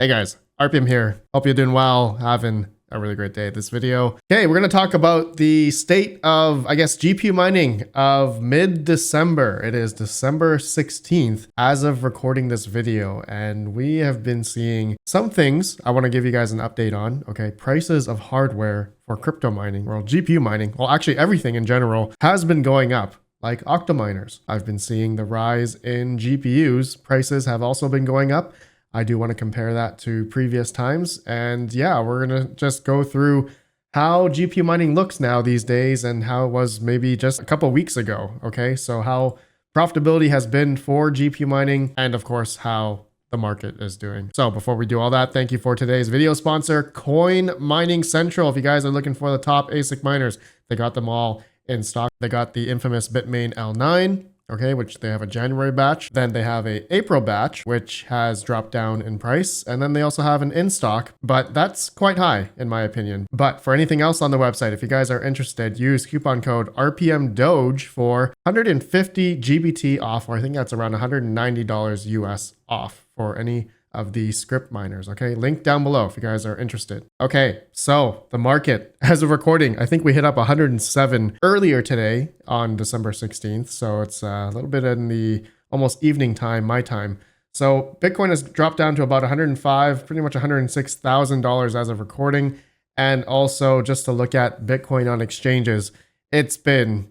Hey guys, RPM here. Hope you're doing well, having a really great day. This video. Okay, we're going to talk about the state of, GPU mining of mid-December. It is December 16th as of recording this video, and we have been seeing some things I want to give you guys an update on. Okay, prices of hardware for crypto mining, or GPU mining, well, actually everything in general has been going up. Like octominers. I've been seeing the rise in GPUs. Prices have also been going up. I do want to compare that to previous times. And yeah, we're going to just go through how GPU mining looks now these days and how it was maybe just a couple weeks ago. Okay, so how profitability has been for GPU mining and of course how the market is doing. So before we do all that, thank you for today's video sponsor, Coin Mining Central. If you guys are looking for the top ASIC miners, they got them all in stock. They got the infamous Bitmain L9. Okay, which they have a January batch. Then they have a April batch, which has dropped down in price. And then they also have an in stock, but that's quite high in my opinion. But for anything else on the website, if you guys are interested, use coupon code RPM Doge for 150 GBT off, or I think that's around $190 US off for any of the script miners. Okay, link down below if you guys are interested. Okay, so the market, as of recording, I think we hit up 107 earlier today on December 16th. So it's a little bit in the almost evening time, my time. So Bitcoin has dropped down to about 105, pretty much $106,000 as of recording. And also just to look at Bitcoin on exchanges, it's been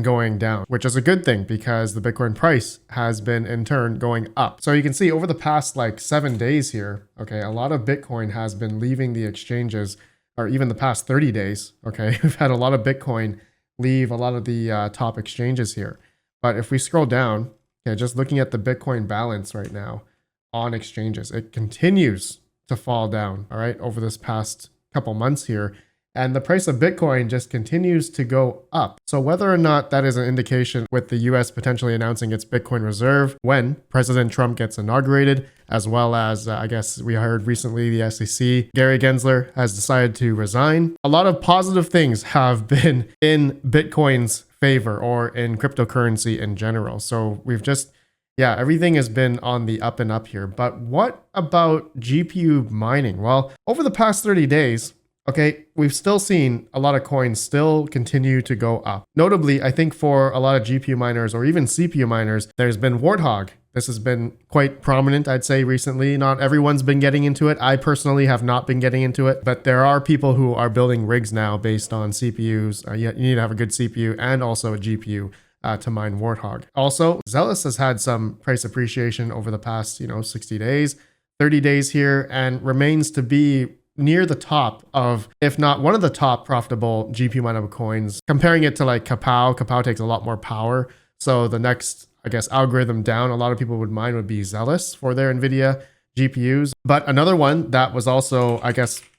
going down, which is a good thing because the Bitcoin price has been in turn going up. So you can see over the past like 7 days here, okay, a lot of Bitcoin has been leaving the exchanges, or even the past 30 days, okay, we've had a lot of Bitcoin leave a lot of the top exchanges here. But if we scroll down, okay, just looking at the Bitcoin balance right now on exchanges, it continues to fall down, all right, over this past couple months here. And the price of Bitcoin just continues to go up. So whether or not that is an indication with the US potentially announcing its Bitcoin reserve when President Trump gets inaugurated, as well as I guess we heard recently the SEC, Gary Gensler has decided to resign. A lot of positive things have been in Bitcoin's favor or in cryptocurrency in general. So we've just, yeah, everything has been on the up and up here. But what about GPU mining? Well, over the past 30 days, okay, we've still seen a lot of coins still continue to go up. Notably, I think for a lot of GPU miners or even CPU miners, there's been Warthog. This has been quite prominent, I'd say, recently. Not everyone's been getting into it. I personally have not been getting into it, but there are people who are building rigs now based on CPUs. You need to have a good CPU and also a GPU to mine Warthog. Also, Zealous has had some price appreciation over the past, 60 days, 30 days here, and remains to be near the top of, if not one of the top profitable GPU mineable coins. Comparing it to like Kapow takes a lot more power. So the next, algorithm down a lot of people would mine would be Zealous for their NVIDIA GPUs. But another one that was also,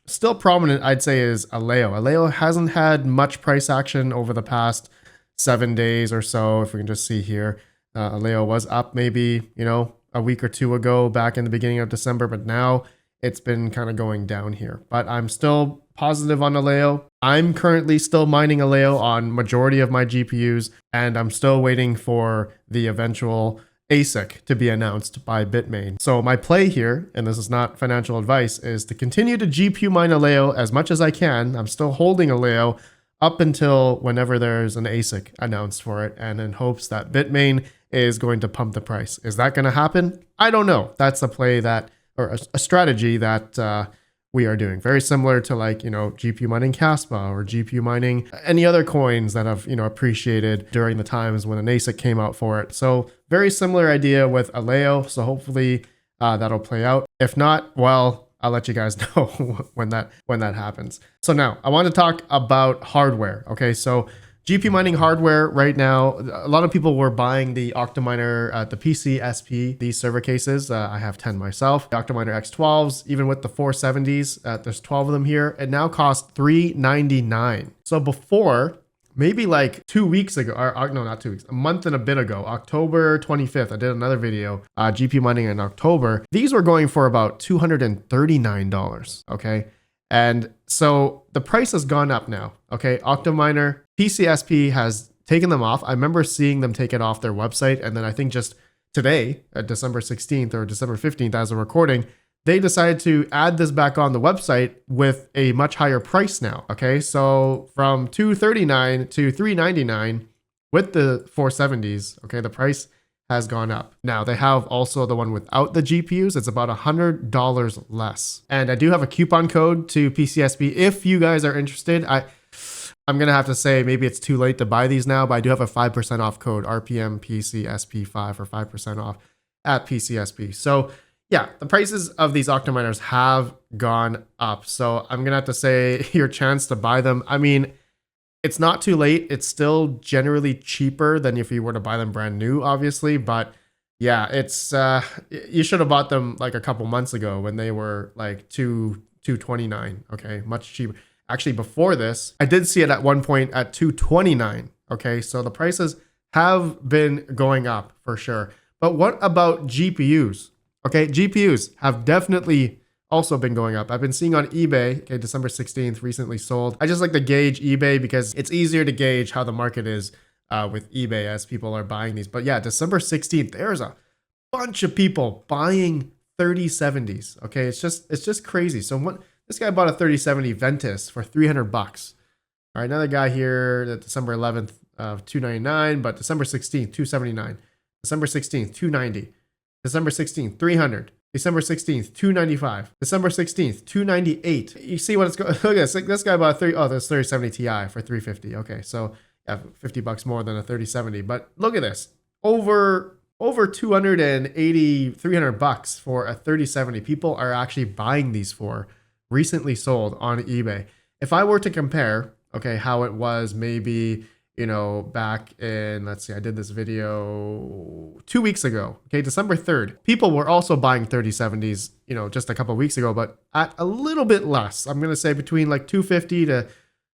still prominent, I'd say, is Aleo. Aleo hasn't had much price action over the past 7 days or so. If we can just see here, Aleo was up maybe, a week or two ago back in the beginning of December, but now it's been kind of going down here, but I'm still positive on Aleo. I'm currently still mining Aleo on majority of my GPUs, and I'm still waiting for the eventual ASIC to be announced by Bitmain. So my play here, and this is not financial advice, is to continue to GPU mine Aleo as much as I can. I'm still holding Aleo up until whenever there's an ASIC announced for it, and in hopes that Bitmain is going to pump the price. Is that going to happen? I don't know. That's a play that, or a strategy that we are doing. Very similar to like, GPU mining Caspa or GPU mining any other coins that have, appreciated during the times when an ASIC came out for it. So very similar idea with Aleo. So hopefully that'll play out. If not, well, I'll let you guys know when that happens. So now I want to talk about hardware. Okay, so GPU mining hardware right now, a lot of people were buying the Octominer, the PC SP, these server cases. I have 10 myself. The Octominer X12s, even with the 470s, there's 12 of them here. It now costs $399. So before, maybe like 2 weeks ago, or no, not 2 weeks, a month and a bit ago, October 25th, I did another video, GPU mining in October. These were going for about $239, okay? And so the price has gone up now, okay? Octominer, PCSP has taken them off. I remember seeing them take it off their website. And then I think just today, December 16th or December 15th, as of recording, they decided to add this back on the website with a much higher price now. Okay, so from $239 to $399 with the 470s. Okay, the price has gone up. Now they have also the one without the GPUs. It's about $100 less. And I do have a coupon code to PCSP if you guys are interested. I'm gonna have to say maybe it's too late to buy these now, but I do have a 5% off code, RPM PCSP5 for 5% off at PCSP. So yeah, the prices of these Octaminers have gone up. So I'm gonna have to say your chance to buy them. I mean, it's not too late. It's still generally cheaper than if you were to buy them brand new, obviously. But yeah, it's you should have bought them like a couple months ago when they were like $229. Okay, much cheaper. Actually, before this, I did see it at one point at $229. Okay, so the prices have been going up for sure. But what about GPUs? Okay, GPUs have definitely also been going up. I've been seeing on eBay, okay, December 16th, recently sold. I just like to gauge eBay because it's easier to gauge how the market is with eBay as people are buying these. But yeah, December 16th, there's a bunch of people buying 3070s. Okay, it's just crazy. So this guy bought a 3070 Ventus for $300. All right, another guy here that December 11th of $299, but December 16th, $279. December 16th, $290. December 16th, $300. December 16th, $295. December 16th, $298. You see what it's going. Look at this. This guy bought this 3070 Ti for $350. Okay, so yeah, $50 more than a 3070. But look at this. Over 280, $300 for a 3070. People are actually buying these for recently sold on eBay. If I were to compare, okay, how it was maybe, you know, back in, let's see, I did this video 2 weeks ago, okay, December 3rd. People were also buying 3070s, you know, just a couple of weeks ago, but at a little bit less. I'm going to say between like 250 to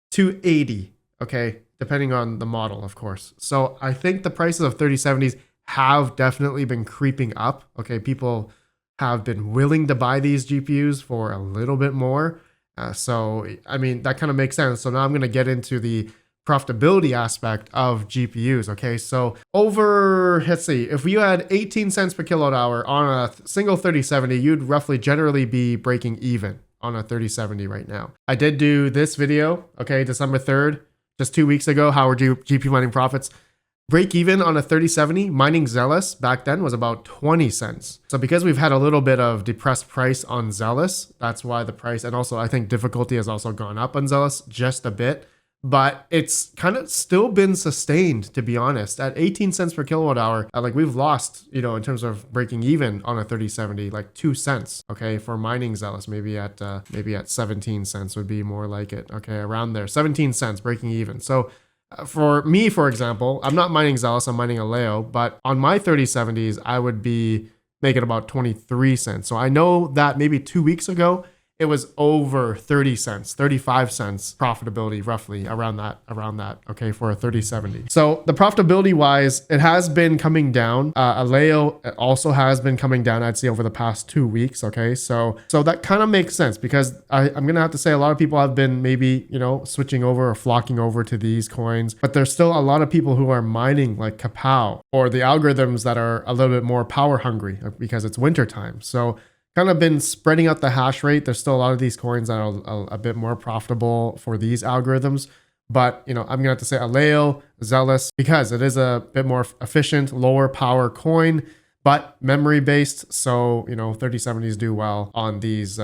280, okay, depending on the model, of course. So I think the prices of 3070s have definitely been creeping up. Okay, people have been willing to buy these GPUs for a little bit more. So, I mean, that kind of makes sense. So now I'm going to get into the profitability aspect of GPUs. Okay, so let's see, if you had 18 cents per kilowatt hour on a single 3070, you'd roughly generally be breaking even on a 3070 right now. I did do this video, okay, December 3rd, just 2 weeks ago, how are GPU mining profits? Break even on a 3070, mining Zealous back then was about 20 cents. So because we've had a little bit of depressed price on Zealous, that's why the price, and also I think difficulty has also gone up on Zealous just a bit. But it's kind of still been sustained, to be honest, at 18 cents per kilowatt hour. Like we've lost, you know, in terms of breaking even on a 3070, like 2 cents, okay, for mining Zealous, maybe at 17 cents would be more like it, okay, around there, 17 cents breaking even. So for me, for example, I'm not mining Zealous, I'm mining Aleo, but on my 3070s, I would be making about 23 cents. So I know that maybe 2 weeks ago, it was over 30 cents, 35 cents profitability, roughly around that, okay, for a 3070. So the profitability wise, it has been coming down. Aleo also has been coming down, I'd say, over the past 2 weeks, okay? So that kind of makes sense because I'm gonna have to say a lot of people have been maybe, you know, switching over or flocking over to these coins, but there's still a lot of people who are mining like Kapow or the algorithms that are a little bit more power hungry because it's winter time. So kind of been spreading out the hash rate. There's still a lot of these coins that are a bit more profitable for these algorithms. But, you know, I'm going to have to say Aleo, Zealous, because it is a bit more efficient, lower power coin, but memory based. So, you know, 3070s do well on these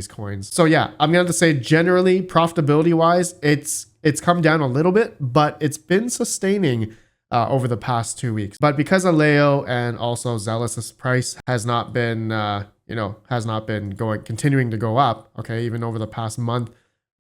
coins. So yeah, I'm going to have to say generally profitability wise, it's come down a little bit, but it's been sustaining over the past 2 weeks. But because Aleo and also Zealous's price has not been, continuing to go up, okay, even over the past month,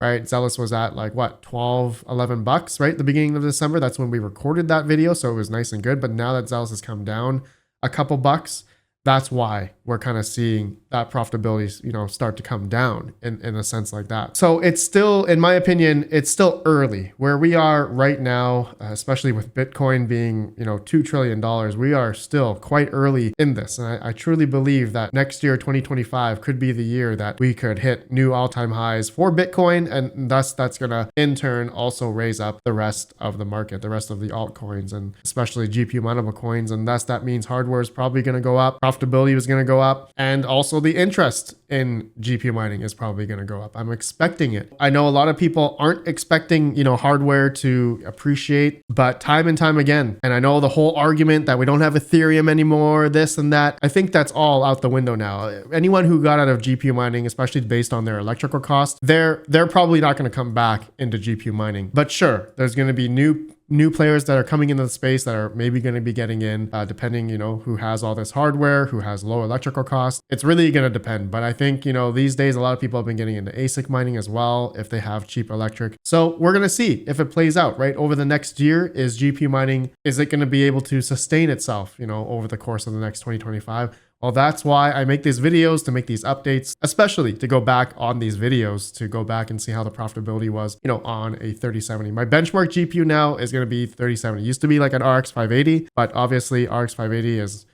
right? Zealous was at like what, 12, 11 bucks, right? The beginning of December, that's when we recorded that video. So it was nice and good. But now that Zealous has come down a couple bucks, that's why we're kind of seeing that profitability, you know, start to come down in a sense like that. So it's still, in my opinion, it's still early where we are right now, especially with Bitcoin being, you know, $2 trillion. We are still quite early in this. And I truly believe that next year, 2025 could be the year that we could hit new all-time highs for Bitcoin. And thus that's going to in turn also raise up the rest of the market, the rest of the altcoins, and especially GPU mineable coins. And thus that means hardware is probably going to go up. Profitability is going to go up. And also the interest in GPU mining is probably going to go up. I'm expecting it. I know a lot of people aren't expecting, hardware to appreciate, but time and time again, and I know the whole argument that we don't have Ethereum anymore, this and that, I think that's all out the window now. Anyone who got out of GPU mining, especially based on their electrical cost, they're probably not going to come back into GPU mining. But sure, there's going to be new players that are coming into the space that are maybe going to be getting in, depending, who has all this hardware, who has low electrical costs. It's really going to depend. But I think, these days, a lot of people have been getting into ASIC mining as well, if they have cheap electric. So we're going to see if it plays out, right? Over the next year, is GPU mining, is it going to be able to sustain itself, over the course of the next 2025? Well, that's why I make these videos, to make these updates, especially to go back on these videos, to go back and see how the profitability was, on a 3070. My benchmark GPU now is going to be 3070. It used to be like an RX 580, but obviously RX 580 is,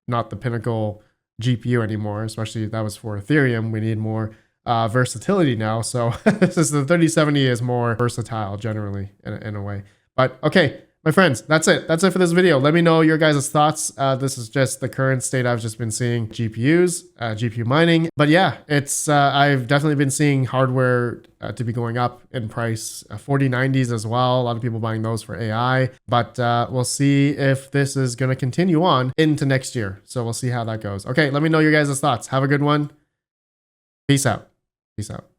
not the pinnacle GPU anymore, especially that was for Ethereum. We need more versatility now. So this the 3070 is more versatile generally in a way. But okay. My friends, that's it. That's it for this video. Let me know your guys' thoughts. This is just the current state I've just been seeing GPUs, GPU mining. But yeah, it's I've definitely been seeing hardware to be going up in price. 4090s as well. A lot of people buying those for AI. But we'll see if this is going to continue on into next year. So we'll see how that goes. Okay, let me know your guys' thoughts. Have a good one. Peace out. Peace out.